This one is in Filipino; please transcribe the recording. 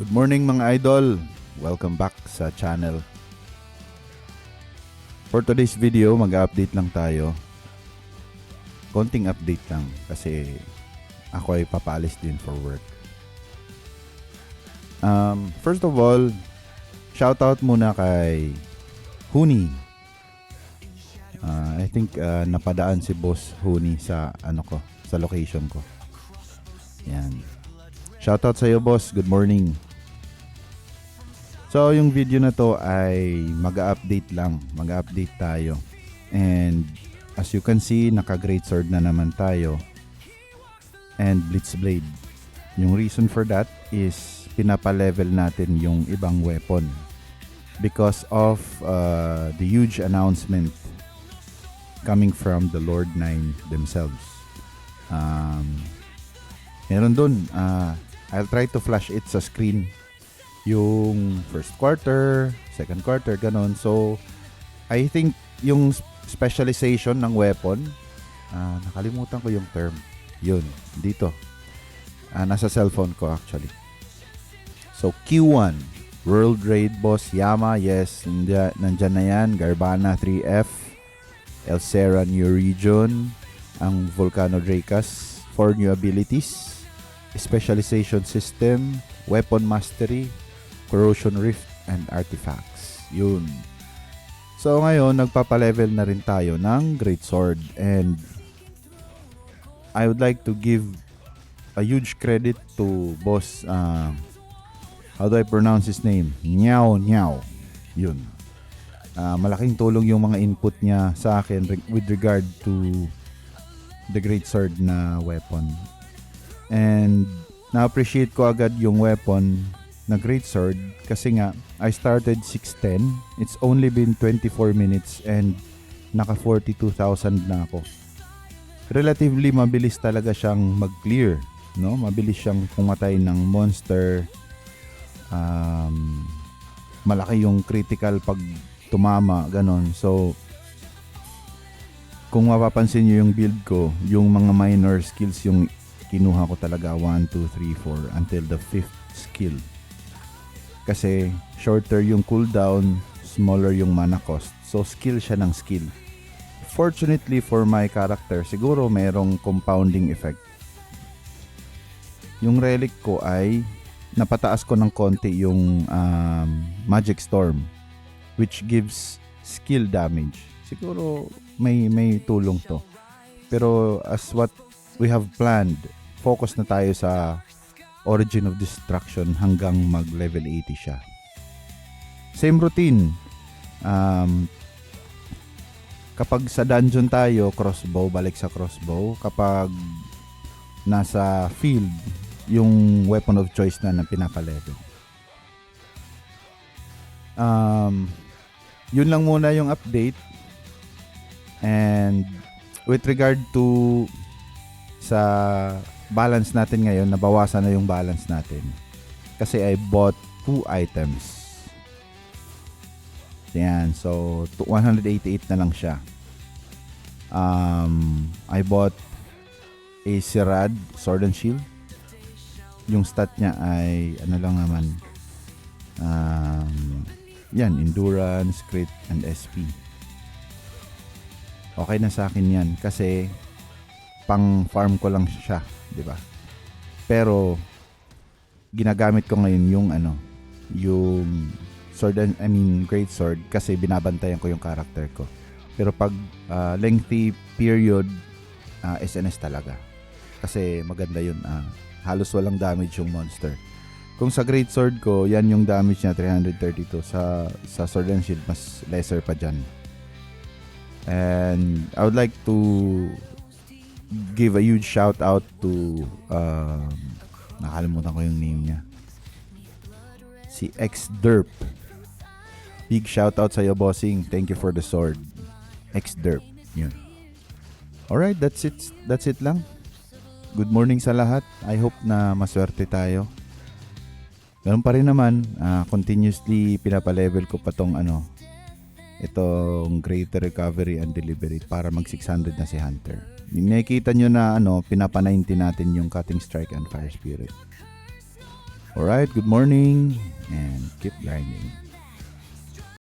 Good morning mga idol! Welcome back sa channel. For today's video, mag-update lang tayo. Konting update lang kasi ako ay papaalis din for work. First of all, shoutout muna kay Huni. I think napadaan si Boss Huni sa sa location ko. Yan. Shoutout sa iyo, boss. Good morning. So, yung video na to ay mag-update lang. Mag-update tayo. And as you can see, naka-great sword na naman tayo. And Blitzblade. Yung reason for that is pinapa-level natin yung ibang weapon. Because of the huge announcement coming from the Lord 9 themselves. Meron dun, I'll try to flash it sa screen. Yung first quarter, second quarter, ganon. So, I think yung specialization ng weapon, nakalimutan ko yung term. Yun, dito. Nasa cellphone ko actually. So, Q1, World Raid Boss Yama, yes, nandyan na yan. Garbana 3F, Elsera New Region, ang Volcano Dracus, 4 new abilities, Specialization System, Weapon Mastery, Corrosion Rift, and Artifacts. Yun. So ngayon, nagpapalevel na rin tayo ng Great Sword. And I would like to give a huge credit to Boss, how do I pronounce his name? Nyao Nyao. Yun. Malaking tulong yung mga input niya sa akin with regard to the Great Sword na weapon. And na-appreciate ko agad yung weapon na Great Sword kasi nga I started 6:10. It's only been 24 minutes and naka 42,000 na ako. Relatively mabilis talaga siyang mag-clear, no? Mabilis siyang pumatay ng monster. Malaki yung critical pag tumama, ganon. So kung mapapansin niyo yung build ko, yung mga minor skills yung kinuha ko talaga 1, 2, 3, 4 until the 5th skill. Kasi shorter yung cooldown, smaller yung mana cost. So skill siya ng skill. Fortunately for my character, siguro merong compounding effect. Yung relic ko ay napataas ko ng konti yung Magic Storm, which gives skill damage. Siguro may tulong to. Pero as what we have planned, focus na tayo sa Origin of Destruction hanggang mag level 80 siya. Same routine. Kapag sa dungeon tayo, crossbow, balik sa crossbow. Kapag nasa field, yung weapon of choice na pinapa-level. Yun lang muna yung update. And with regard to sa balance natin ngayon, nabawasan na yung balance natin. Kasi I bought 2 items. Yan. So, 188 na lang siya. I bought a Sirad Sword and Shield. Yung stat niya ay ano lang naman. Yan. Endurance, Crit, and SP. Okay na sa akin yan. Kasi pang farm ko lang siya, 'di ba? Pero ginagamit ko ngayon yung sword and, Great Sword kasi binabantayan ko yung character ko. Pero pag lengthy period, SNS talaga. Kasi maganda yun. Halos walang damage yung monster. Kung sa Great Sword ko, yan yung damage niya 332. Sa Sword and Shield, mas lesser pa dyan. And I would like to give a huge shout out to nakalimutan ko yung name niya, si X-Derp. Big shout out sa iyo, bossing. Thank you for the sword, X-Derp. Yun. Alright, that's it lang. Good morning sa lahat. I hope na maswerte tayo. Ganun pa rin naman, continuously pinapa-level ko pa tong itong Greater Recovery and Delivery para mag 600 na si Hunter. Nakikita nyo na pinapa-90 natin yung Cutting Strike and Fire Spirit. Alright, good morning and keep grinding.